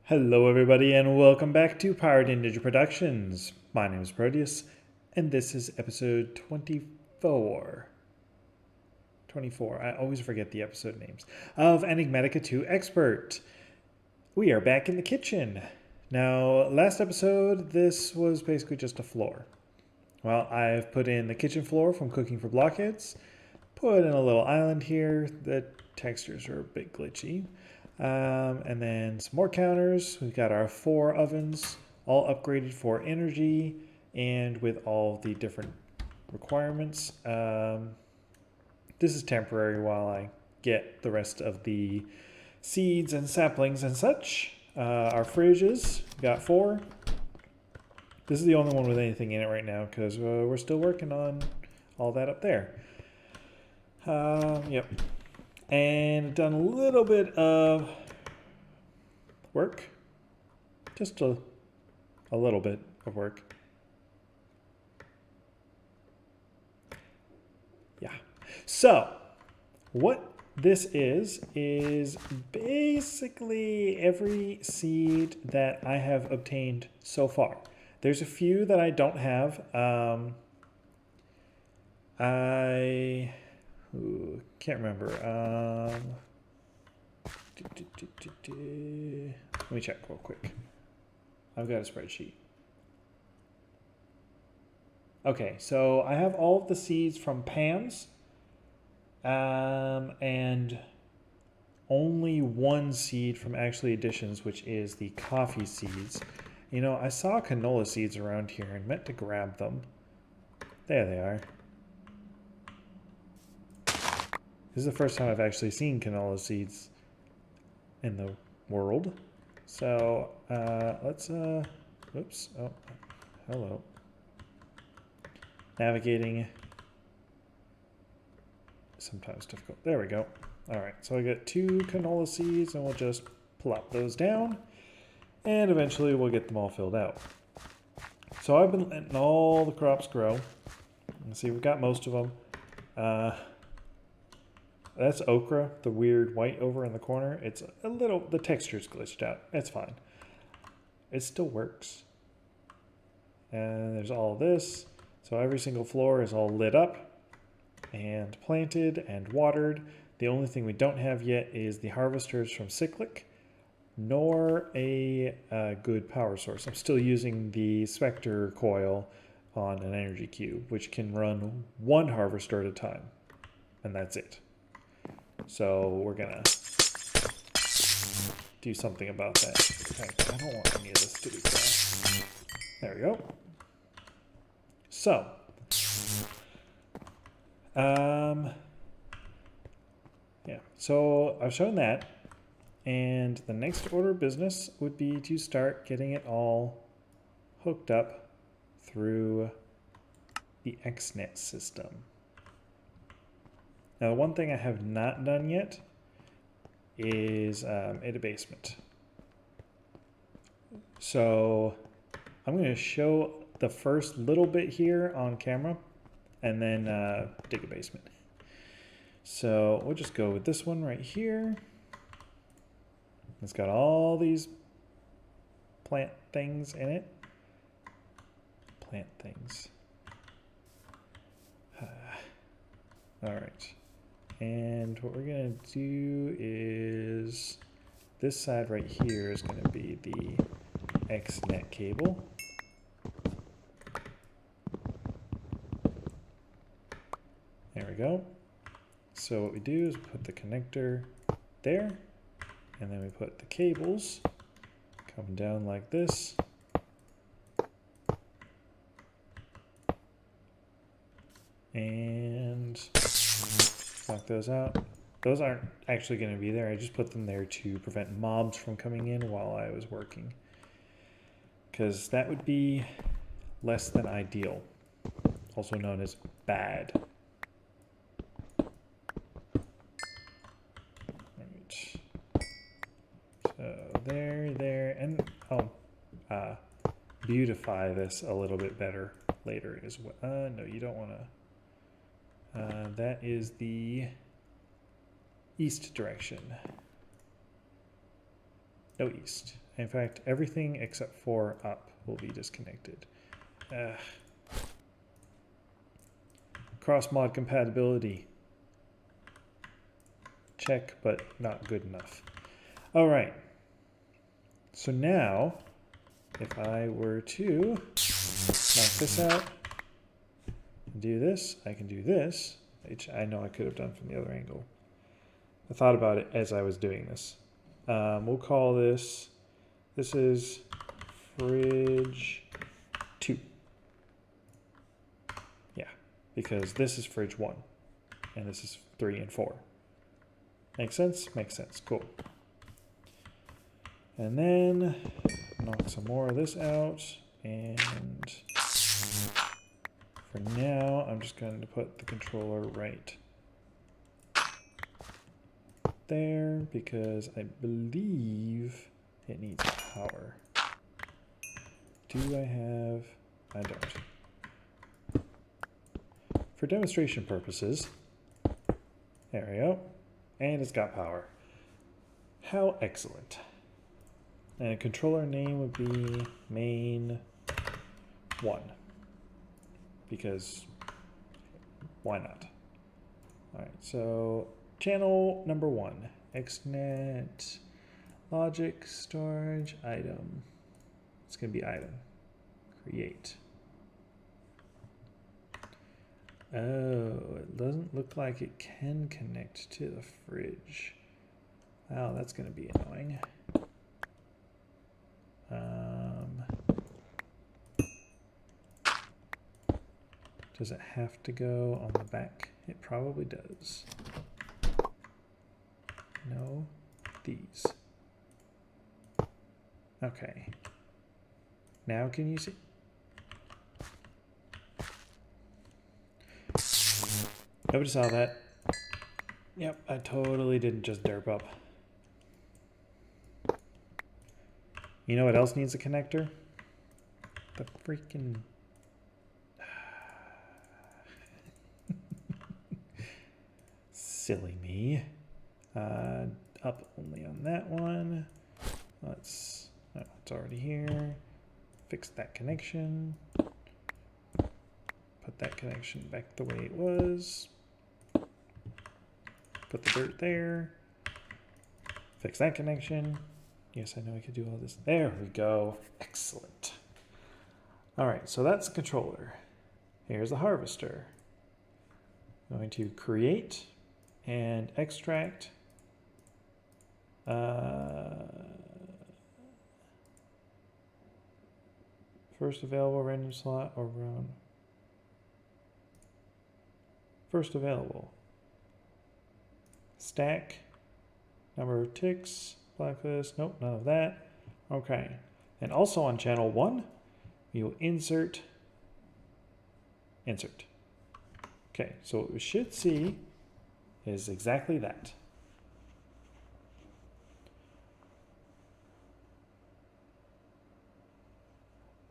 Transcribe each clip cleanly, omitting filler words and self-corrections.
Hello everybody and welcome back to PiratedNinja Productions. My name is Protius and this is episode 24. 24, I always forget the episode names, of Enigmatica To Expert. We are back in the kitchen. Now, last episode, this was basically just a floor. Well, I've put in the kitchen floor from Cooking for Blockheads, put in a little island here. The textures are a bit glitchy. And then some more counters. We've got our 4 ovens, all upgraded for energy and with all the different requirements. This is temporary while I get the rest of the seeds and saplings and such. Our fridges, we've got 4. This is the only one with anything in it right now because we're still working on all that up there. Yep. And done a little bit of work, just a little bit of work. Yeah. So what this is basically every seed that I have obtained so far. There's a few that I don't have. Can't remember. Let me check real quick. I've got a spreadsheet. Okay, so I have all of the seeds from Pam's, and only one seed from Actually Additions, which is the coffee seeds. You know, I saw canola seeds around here and meant to grab them. There they are. This is the first time I've actually seen canola seeds in the world. So let's, oops, oh, hello. Navigating, sometimes difficult. There we go. All right, so I got 2 canola seeds and we'll just plop those down and eventually we'll get them all filled out. So I've been letting all the crops grow. Let's see, we've got most of them. That's okra, the weird white over in the corner. It's a little, the texture's glitched out. It's fine. It still works. And there's all this. So every single floor is all lit up and planted and watered. The only thing we don't have yet is the harvesters from Cyclic, nor a good power source. I'm still using the Spectre coil on an energy cube, which can run 1 harvester at a time. And that's it. So we're gonna do something about that. I don't want any of this to be crap. There we go. So, yeah, so I've shown that, and the next order of business would be to start getting it all hooked up through the XNet system. Now, the one thing I have not done yet is a debasement. So I'm going to show the first little bit here on camera and then dig a basement. So we'll just go with this one right here. It's got all these plant things in it. Plant things. All right. And what we're going to do is this side right here is going to be the XNet cable. There we go. So what we do is put the connector there, and then we put the cables coming down like this. And knock those out. Those aren't actually going to be there. I just put them there to prevent mobs from coming in while I was working, because that would be less than ideal, also known as bad. Right. So there, and beautify this a little bit better later as well. No, you don't want to. That is the east direction. No east. In fact, everything except for up will be disconnected. Cross-mod compatibility. Check, but not good enough. All right. So now, if I were to knock this out, and do this, I can do this, which I know I could have done from the other angle. I thought about it as I was doing this. We'll call this is fridge 2. Yeah, because this is fridge 1, and this is 3 and 4. Make sense? Makes sense. Cool. And then knock some more of this out, and for now, I'm just going to put the controller right there because I believe it needs power. Do I have? I don't. For demonstration purposes, there we go. And it's got power. How excellent. And a controller name would be main 1. Because why not? All right, so channel number 1, XNet, logic, storage, item. It's going to be item. Create. Oh, it doesn't look like it can connect to the fridge. Wow, that's going to be annoying. Does it have to go on the back? It probably does. No, these. Okay. Now can you see? Nobody saw that. Yep, I totally didn't just derp up. You know what else needs a connector? The freaking... Silly me. Up only on that one. Let's... Oh, it's already here. Fix that connection. Put that connection back the way it was. Put the dirt there. Fix that connection. Yes, I know I could do all this. There we go. Excellent. All right, so that's the controller. Here's the harvester. I'm going to create and extract. First available random slot or round. First available. Stack. Number of ticks. Blacklist. Nope, none of that. Okay. And also on channel 1, we will insert. Insert. Okay, so what we should see is exactly that.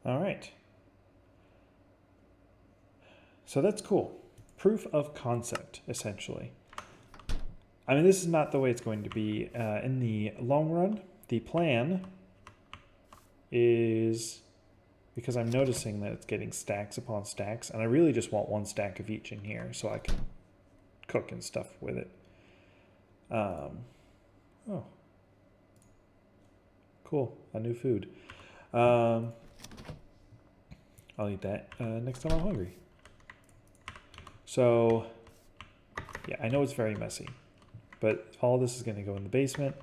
All right. So that's cool. Proof of concept, essentially. I mean, this is not the way it's going to be in the long run. The plan is, because I'm noticing that it's getting stacks upon stacks, and I really just want one stack of each in here so I can cook and stuff with it. Oh. Cool, a new food. I'll eat that next time I'm hungry. So, yeah, I know it's very messy, but all this is going to go in the basement,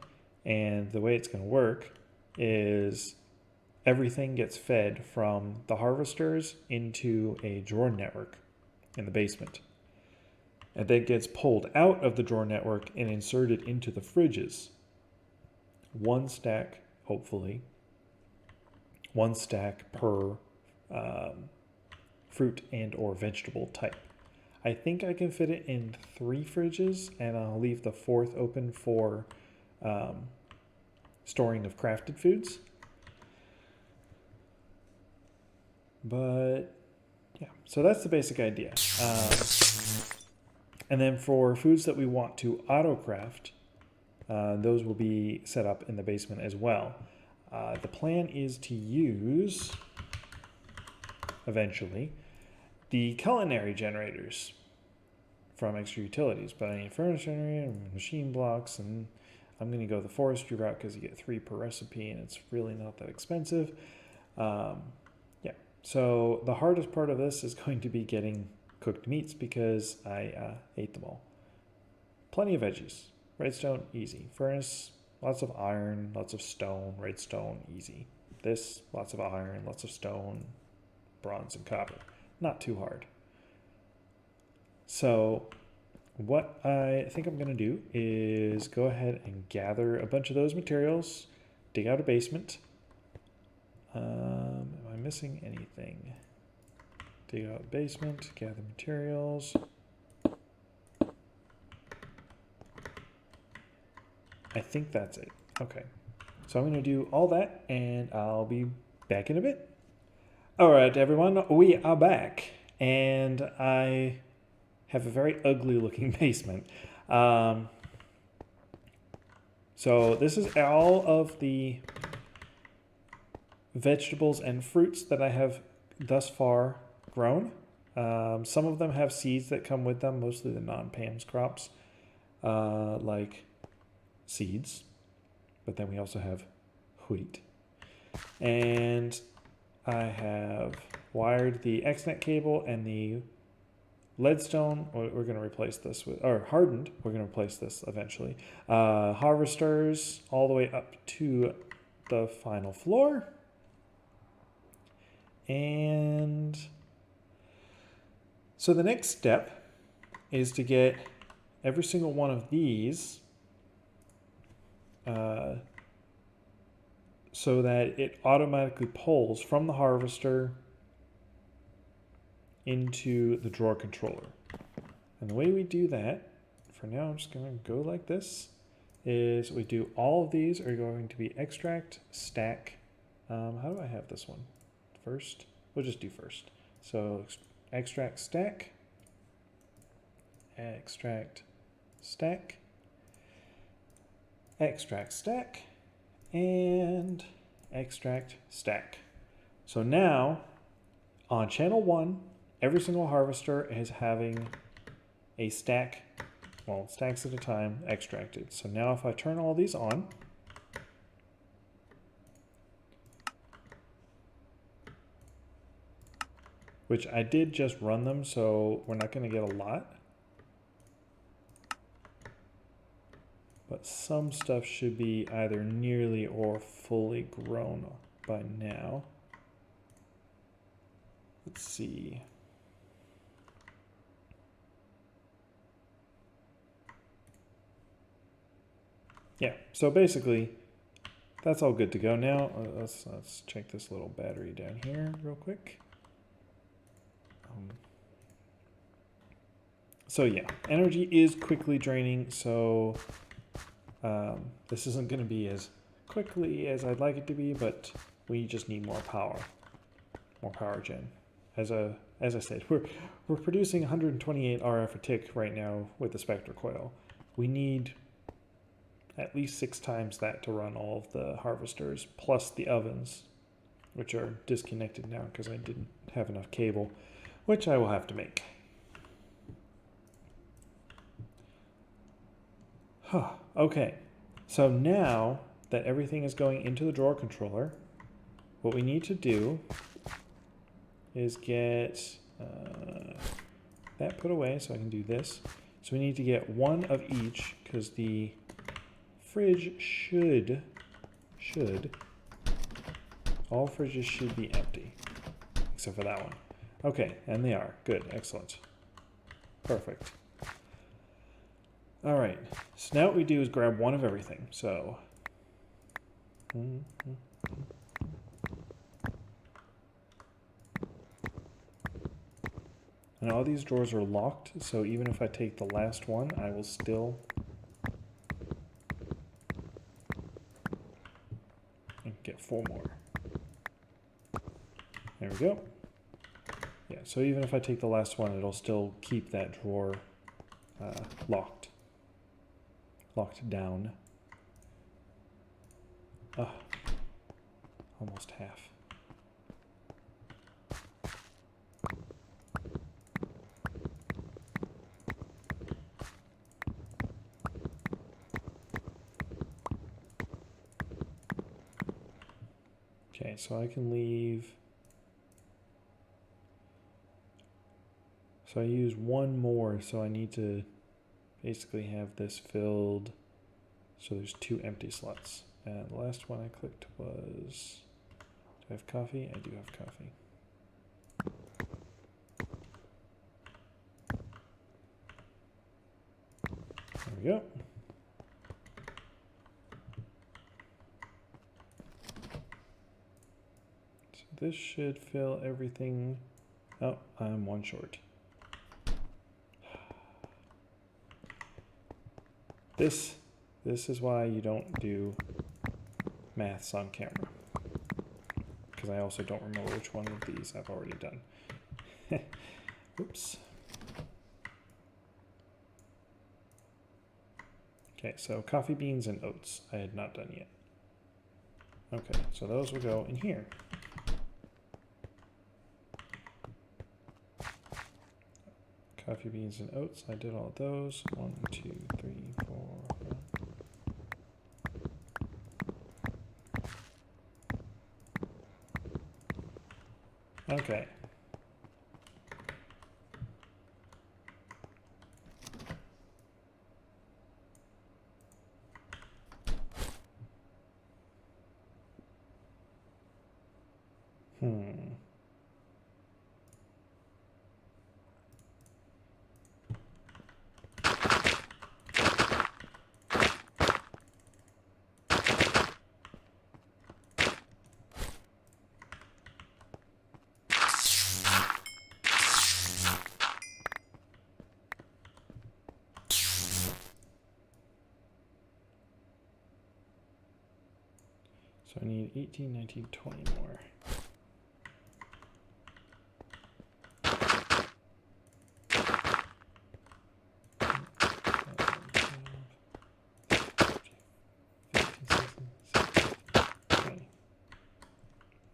and the way it's going to work is everything gets fed from the harvesters into a drawer network in the basement. And then gets pulled out of the drawer network and inserted into the fridges. One stack, hopefully. One stack per fruit and or vegetable type. I think I can fit it in 3 fridges, and I'll leave the 4th open for storing of crafted foods. But yeah, so that's the basic idea. And then for foods that we want to auto craft, Those will be set up in the basement as well. The plan is to use, eventually, the culinary generators from extra utilities. But I need a furnace generator, machine blocks, and I'm going to go the forestry route because you get 3 per recipe and it's really not that expensive. Yeah, so the hardest part of this is going to be getting cooked meats because I ate them all. Plenty of veggies. Redstone, easy. Furnace, lots of iron, lots of stone. Redstone, easy. This, lots of iron, lots of stone, bronze, and copper. Not too hard. So what I think I'm going to do is go ahead and gather a bunch of those materials, dig out a basement. Am I missing anything? Dig out a basement, gather materials. I think that's it. Okay. So I'm going to do all that and I'll be back in a bit. All right, everyone, we are back and I have a very ugly looking basement. So this is all of the vegetables and fruits that I have thus far grown. Some of them have seeds that come with them, mostly the non-PAMS crops, like seeds. But then we also have wheat. And I have wired the XNet cable and the leadstone. We're going to replace this with, or hardened. We're going to replace this eventually. Harvesters all the way up to the final floor. And so the next step is to get every single one of these so that it automatically pulls from the harvester into the drawer controller. And the way we do that, for now I'm just going to go like this, is we do all of these are going to be extract, stack. How do I have this one? First? We'll just do first. So extract, stack, extract, stack, extract, stack, and extract, stack. So now on channel 1, every single harvester is having a stack, well, stacks at a time, extracted. So now if I turn all these on, which I did just run them, so we're not going to get a lot. But some stuff should be either nearly or fully grown by now. Let's see. Yeah, so basically, that's all good to go now. Let's check this little battery down here real quick. So yeah, energy is quickly draining, so this isn't going to be as quickly as I'd like it to be, but we just need more power gen. As I said, we're producing 128 RF a tick right now with the Spectre coil. We need at least 6 times that to run all of the harvesters, plus the ovens, which are disconnected now because I didn't have enough cable, which I will have to make. Okay, so now that everything is going into the drawer controller, what we need to do is get that put away so I can do this. So we need to get 1 of each because the fridge should, all fridges should be empty, except for that one. Okay, and they are. Good, excellent. Perfect. All right, so now what we do is grab 1 of everything. So, and all these drawers are locked, so even if I take the last one, I will still get 4 more. There we go. Yeah, so even if I take the last one, it'll still keep that drawer locked down. Almost half. Okay, so I can leave. So I use one more, so I need to basically have this filled. So there's 2 empty slots. And the last one I clicked was, do I have coffee? I do have coffee. There we go. So this should fill everything. Oh, I'm 1 short. This is why you don't do maths on camera. Because I also don't remember which one of these I've already done. Oops. Okay, so coffee beans and oats I had not done yet. Okay, so those will go in here. Coffee beans and oats, I did all of those. 1, 2, 3, 4, 5. Okay. So I need 18, 19, 20 more.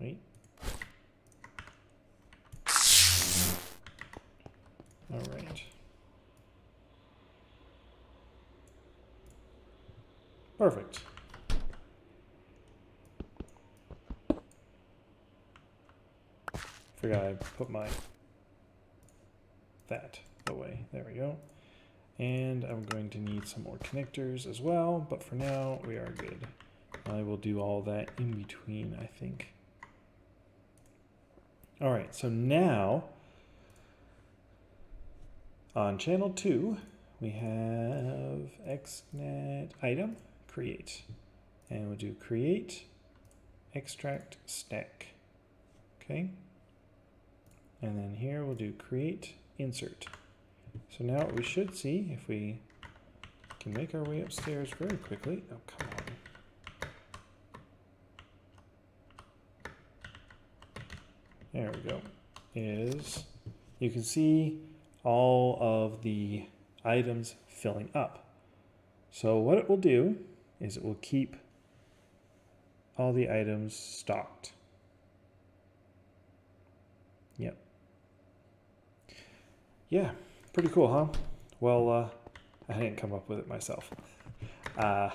Wait. All right. Perfect. Forgot I put my that away. There we go. And I'm going to need some more connectors as well, but for now we are good. I will do all that in between, I think. All right, so now on channel 2, we have xnet item create, and we'll do create extract stack. Okay. And then here we'll do create insert. So now what we should see, if we can make our way upstairs very quickly. Oh, come on. There we go. Is you can see all of the items filling up. So what it will do is it will keep all the items stocked. Yep. Yeah, pretty cool, huh? Well, I didn't come up with it myself. I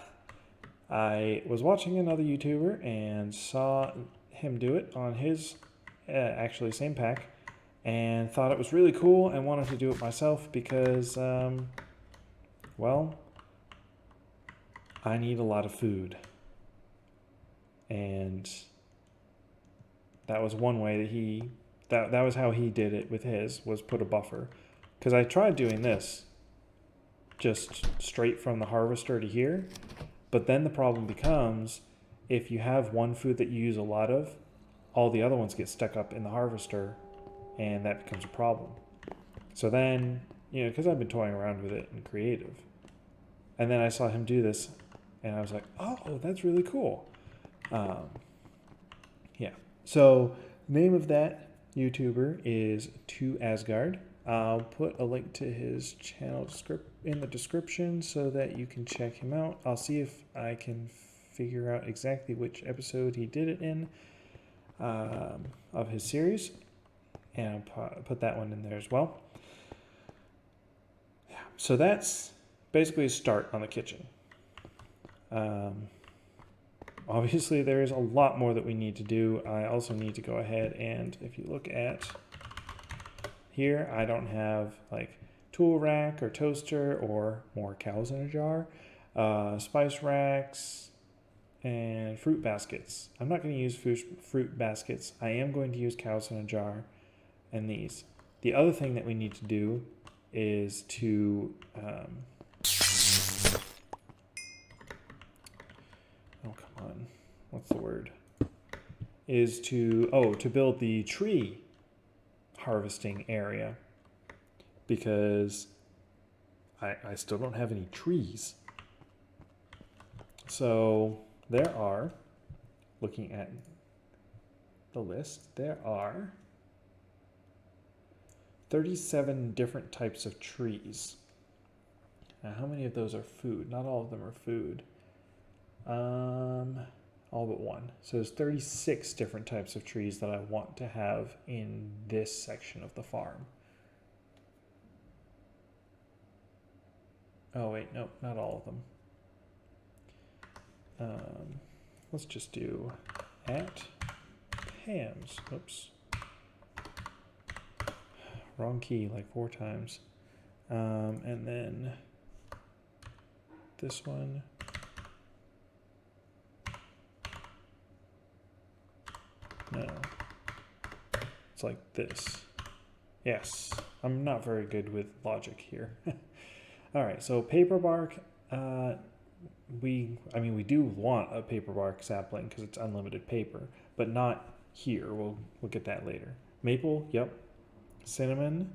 was watching another YouTuber and saw him do it on his, actually same pack, and thought it was really cool and wanted to do it myself because, well, I need a lot of food. And that was one way that that was how he did it with his, was put a buffer. Because I tried doing this just straight from the harvester to here, but then the problem becomes if you have one food that you use a lot of, all the other ones get stuck up in the harvester, and that becomes a problem. So then, you know, because I've been toying around with it in creative, and then I saw him do this, and I was like, oh, that's really cool. Yeah. So name of that YouTuber is To Asgaard. I'll put a link to his channel in the description so that you can check him out. I'll see if I can figure out exactly which episode he did it in of his series, and I'll put that one in there as well. Yeah, so that's basically a start on the kitchen. Obviously, there is a lot more that we need to do. I also need to go ahead and, if you look at here, I don't have like tool rack or toaster or more cows in a jar, spice racks, and fruit baskets. I'm not going to use fruit baskets. I am going to use cows in a jar and these. The other thing that we need to do is to oh, come on. What's the word? Is to build the tree harvesting area, because I still don't have any trees. So there are, looking at the list, there are 37 different types of trees. Now, how many of those are food? Not all of them are food. All but one. So there's 36 different types of trees that I want to have in this section of the farm. Oh wait, no, not all of them. Let's just do at Pam's. Oops. Wrong key like 4 times. And then this one. No. It's like this. Yes. I'm not very good with logic here. All right, so paper bark. We do want a paper bark sapling because it's unlimited paper, but not here. We'll get that later. Maple, yep. Cinnamon,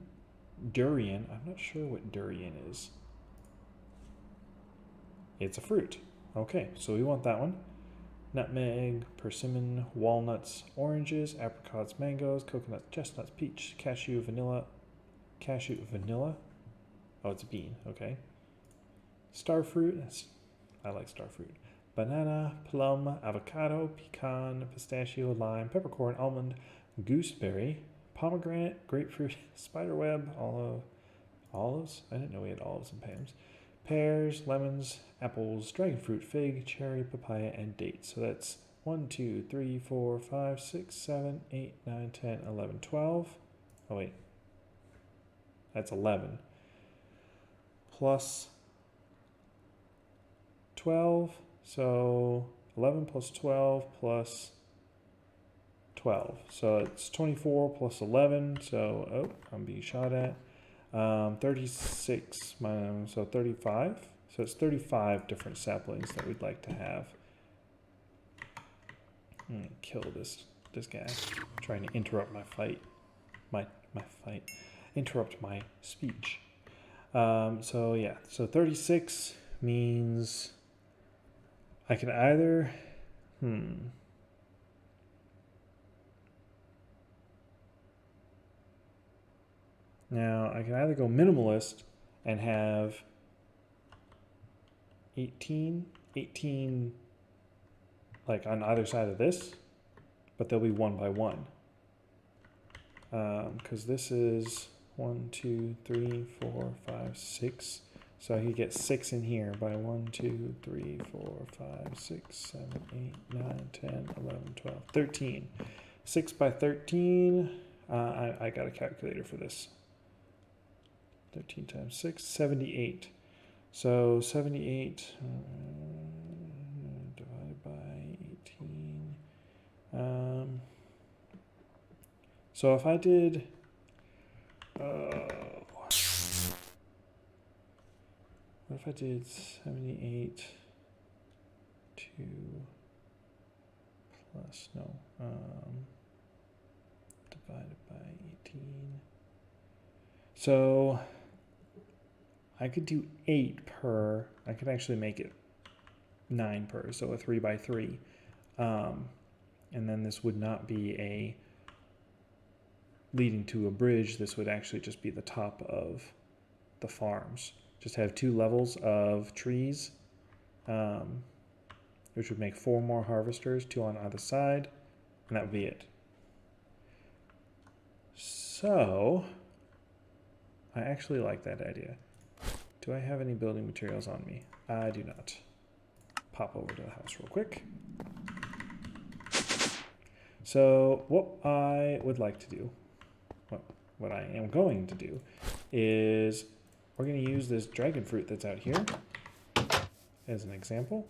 durian. I'm not sure what durian is. It's a fruit. Okay, so we want that one. Nutmeg, persimmon, walnuts, oranges, apricots, mangoes, coconuts, chestnuts, peach, cashew, vanilla. Cashew, vanilla? Oh, it's a bean. Okay. Starfruit. I like starfruit. Banana, plum, avocado, pecan, pistachio, lime, peppercorn, almond, gooseberry, pomegranate, grapefruit, spiderweb, olives. I didn't know we had olives and Pam's. Pears, lemons, apples, dragon fruit, fig, cherry, papaya, and dates. So that's 1, 2, 3, 4, 5, 6, 7, 8, 9, 10, 11, 12. Oh, wait. That's 11. Plus 12. So 11 plus 12 plus 12. So it's 24 plus 11. So, I'm being shot at. 36 minus, so 35. So it's 35 different saplings that we'd like to have. I'm gonna kill this guy. I'm trying to interrupt my fight. My fight. Interrupt my speech. So yeah, so 36 means I can either, Now, I can either go minimalist and have 18 like on either side of this, but they'll be 1 by 1. Because this is 1, 2, 3, 4, 5, 6. So I could get 6 in here by 1, 2, 3, 4, 5, 6, 7, 8, 9, 10, 11, 12, 13. 6 by 13. I got a calculator for this. 13 times 6, 78. So 78 divided by 18. So if I did, what if I did 78 2 plus, divided by 18. So I could do 8 per, I could actually make it 9 per, so a 3 by 3. And then this would not be a leading to a bridge. This would actually just be the top of the farms. Just have 2 levels of trees. which would make 4 more harvesters, 2 on either side, and that would be it. So, I actually like that idea. Do I have any building materials on me? I do not. Pop over to the house real quick. So, what I would like to do, what I am going to do, is we're going to use this dragon fruit that's out here as an example.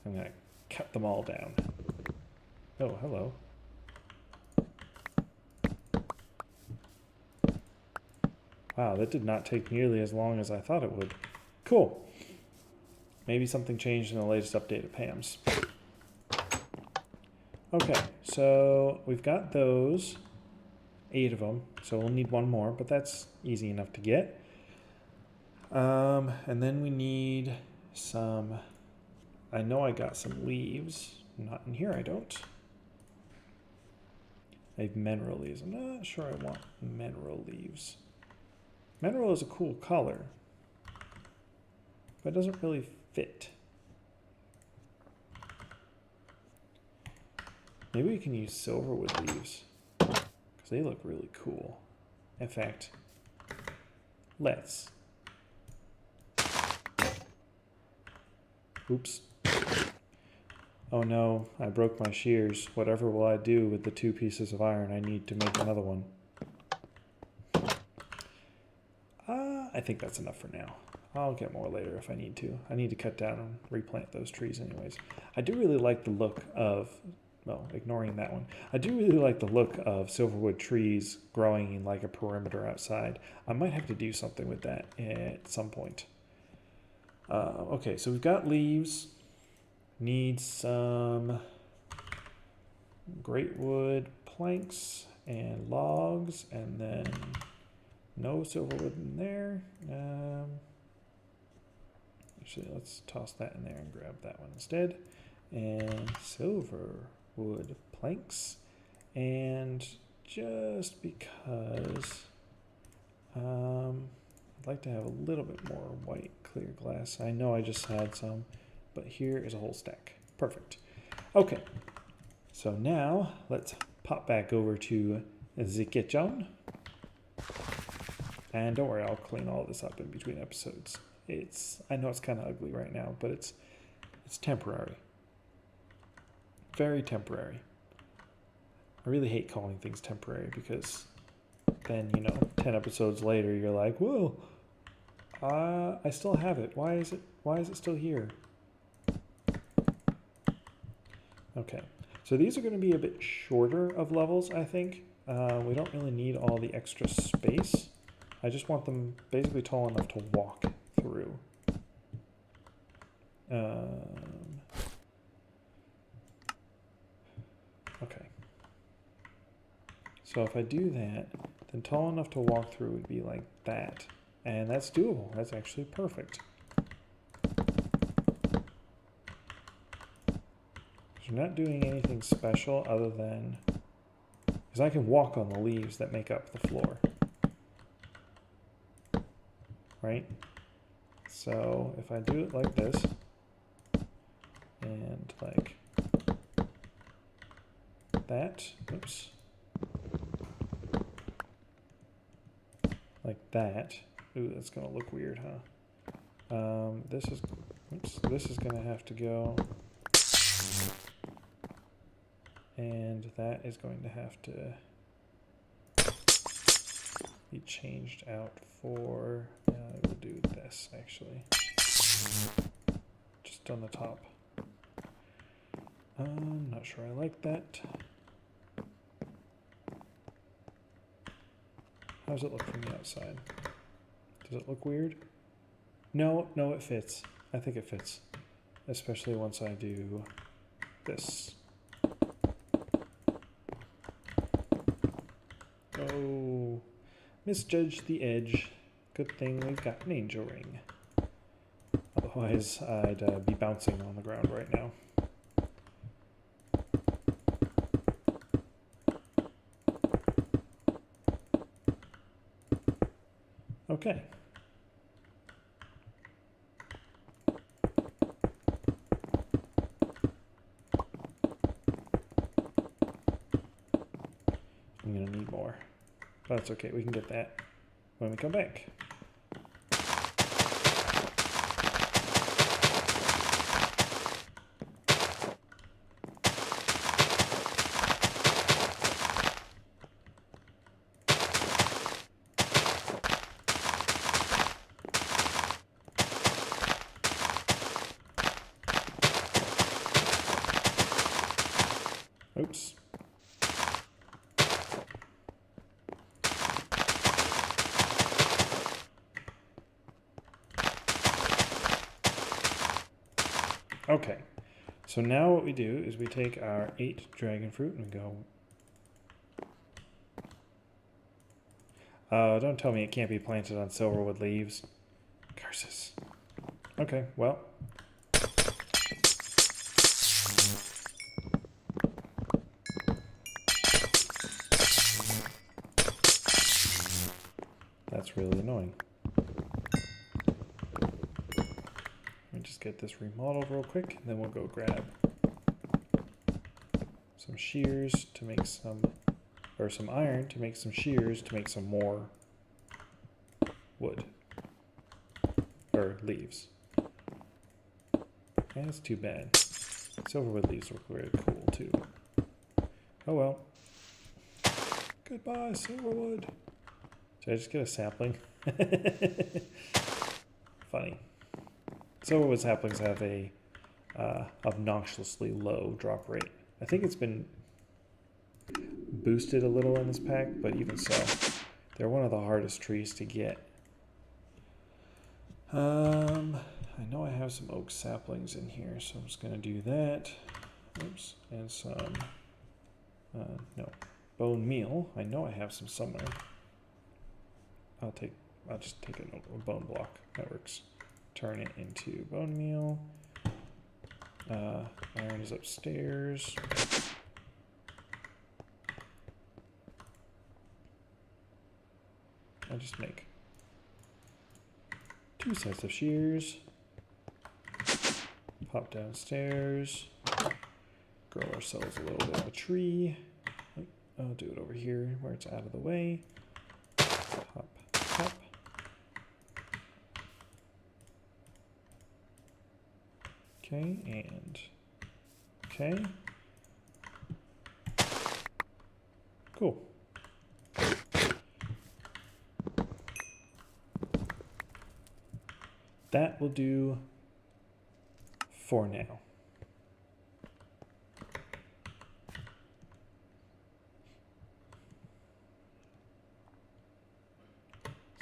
I'm going to cut them all down. Oh, hello. Wow, that did not take nearly as long as I thought it would. Cool. Maybe something changed in the latest update of Pam's. Okay, so we've got those, 8 of them, so we'll need 1 more, but that's easy enough to get. And then we need some, I know I got some leaves, not in here I don't. I have mineral leaves, I'm not sure I want mineral leaves. Mineral is a cool color, but it doesn't really fit. Maybe we can use silverwood leaves, because they look really cool. In fact, let's. Oops. Oh no, I broke my shears. Whatever will I do with the 2 pieces of iron I need to make another one? I think that's enough for now. I'll get more later if I need to. I need to cut down and replant those trees anyways. I do really like the look of, well, ignoring that one. I do really like the look of silverwood trees growing in like a perimeter outside. I might have to do something with that at some point. Okay, so we've got leaves. Need some great wood planks and logs, and then no silverwood in there. Actually, let's toss that in there and grab that one instead. And silverwood planks. And just because I'd like to have a little bit more white clear glass. I know I just had some, but here is a whole stack. Perfect. Okay, so now let's pop back over to the kitchen. And don't worry, I'll clean all this up in between episodes. I know it's kind of ugly right now, but it's temporary. Very temporary. I really hate calling things temporary because then, 10 episodes later, you're like, whoa, I still have it. Why is it still here? Okay, so these are going to be a bit shorter of levels, I think. We don't really need all the extra space. I just want them basically tall enough to walk through. Okay. So if I do that, then tall enough to walk through would be like that. And that's doable. That's actually perfect. So we're not doing anything special other than, because I can walk on the leaves that make up the floor. Right? So if I do it like this, and like that, oops, like that, ooh, that's gonna look weird, huh? This is gonna have to go, and that is going to have to be changed out for, I will do this actually, just on the top. I'm not sure I like that. How does it look from the outside? Does it look weird? No, it fits. I think it fits, especially once I do this. Oh, misjudged the edge. Good thing we've got an angel ring. Otherwise, I'd be bouncing on the ground right now. Okay. I'm going to need more. But that's okay. We can get that when we come back. Oops. Okay, so now what we do is we take our 8 dragon fruit and go... don't tell me it can't be planted on silverwood leaves. Curses. Okay, well... That's really annoying. Let me just get this remodeled real quick, and then we'll go grab some shears to make some, or some iron to make some shears to make some more wood, or leaves. Yeah, that's too bad. Silverwood leaves look very cool too. Oh well. Goodbye, Silverwood. Did I just get a sapling? Funny. Silverwood saplings have a obnoxiously low drop rate. I think it's been boosted a little in this pack, but even so, they're one of the hardest trees to get. I know I have some oak saplings in here, so I'm just going to do that. Oops, and some, no, bone meal. I know I have some somewhere. I'll just take a bone block. That works. Turn it into bone meal. Iron is upstairs. I'll just make 2 sets of shears. Pop downstairs. Grow ourselves a little bit of a tree. I'll do it over here where it's out of the way. Pop, pop. Okay, and okay. Cool. That will do for now.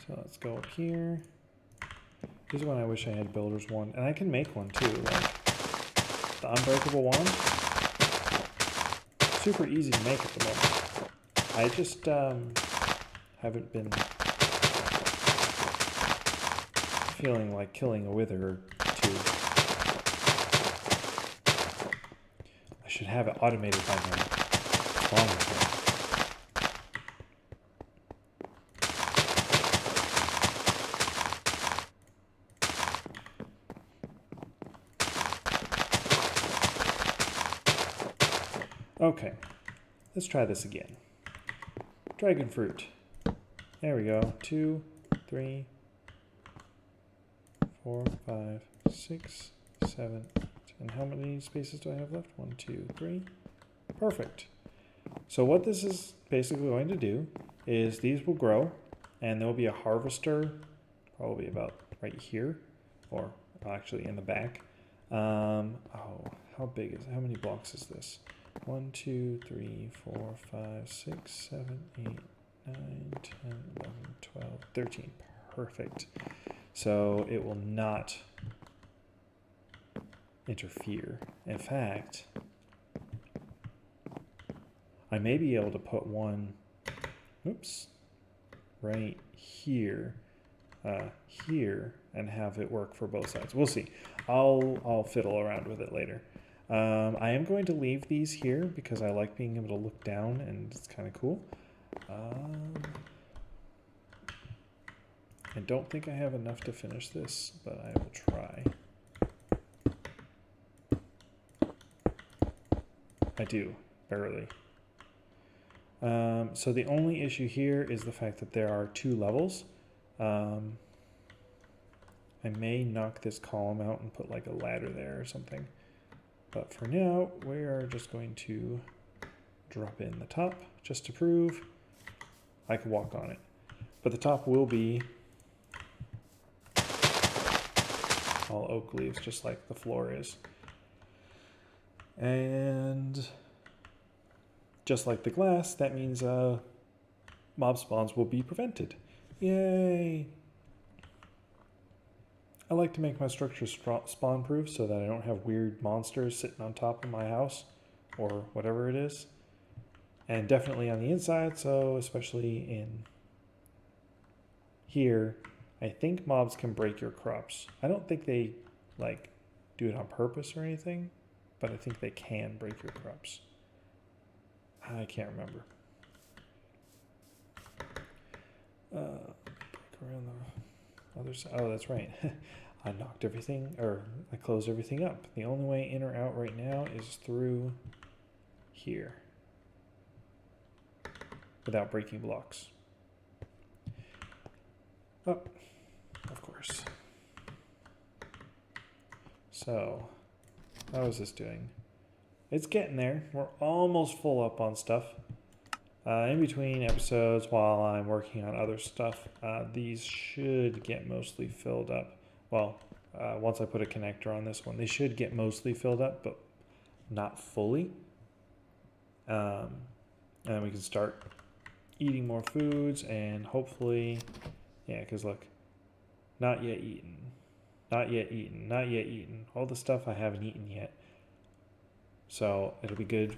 So let's go up here. This is one I wish I had builder's one, and I can make one too. Like the unbreakable wand, super easy to make at the moment. I just haven't been feeling like killing a wither or two. I should have it automated by now. Long ago. Okay, let's try this again. Dragon fruit. There we go. 2, 3, 4, 5, 6, 7, and how many spaces do I have left? 1, 2, 3. Perfect. So what this is basically going to do is these will grow, and there will be a harvester, probably about right here, or actually in the back. Oh, how big is? How many blocks is this? 1, 2, 3, 4, 5, 6, 7, 8, 9, 10, 11, 12, 13. Perfect. So it will not interfere. In fact, I may be able to put one, oops, right here, here, and have it work for both sides. We'll see. I'll fiddle around with it later. I am going to leave these here because I like being able to look down, and it's kind of cool. I don't think I have enough to finish this, but I will try. I do, barely. So the only issue here is the fact that there are 2 levels. I may knock this column out and put like a ladder there or something. But for now, we're just going to drop in the top just to prove I can walk on it. But the top will be all oak leaves, just like the floor is. And just like the glass, that means mob spawns will be prevented. Yay! I like to make my structures spawn proof so that I don't have weird monsters sitting on top of my house or whatever it is. And definitely on the inside, so especially in here, I think mobs can break your crops. I don't think they like do it on purpose or anything, but I think they can break your crops. I can't remember. Around the other side. Oh, that's right. I knocked everything, or I closed everything up. The only way in or out right now is through here without breaking blocks. Oh, of course. So, how is this doing? It's getting there. We're almost full up on stuff. In between episodes, while I'm working on other stuff, these should get mostly filled up. Well, once I put a connector on this one, they should get mostly filled up, but not fully. And then we can start eating more foods and hopefully, yeah, because look, not yet eaten, not yet eaten, not yet eaten. All the stuff I haven't eaten yet. So it'll be good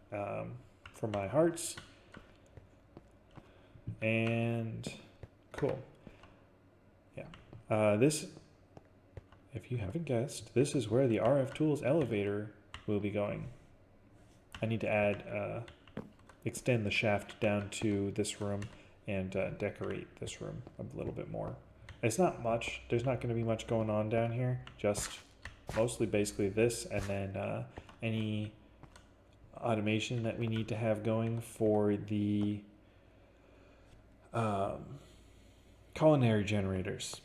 for my hearts. And cool. Yeah. This, if you haven't guessed, this is where the RF Tools elevator will be going. I need to add, extend the shaft down to this room and decorate this room a little bit more. It's not much. There's not going to be much going on down here. Just mostly basically this and then any automation that we need to have going for the culinary generators.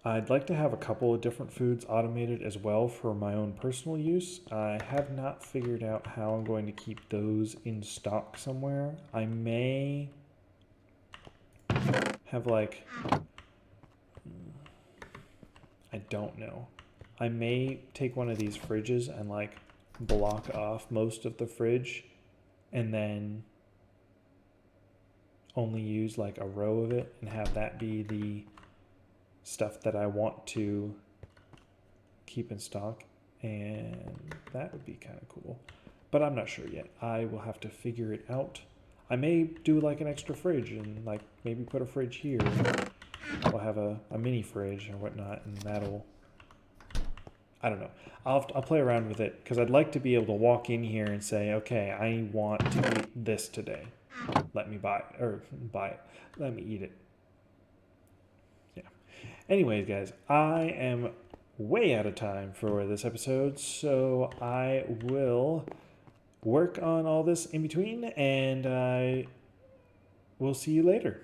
I'd like to have a couple of different foods automated as well for my own personal use. I have not figured out how I'm going to keep those in stock somewhere. I may have like, I don't know. I may take one of these fridges and like block off most of the fridge and then only use like a row of it and have that be the stuff that I want to keep in stock, and that would be kind of cool, but I'm not sure yet. I will have to figure it out. I may do like an extra fridge and like maybe put a fridge here. We'll have a mini fridge or whatnot, and that'll, I don't know. I'll play around with it because I'd like to be able to walk in here and say, okay, I want to eat this today. Let me buy it, or buy it. Let me eat it. Yeah. Anyways, guys, I am way out of time for this episode, so I will work on all this in between, and I will see you later.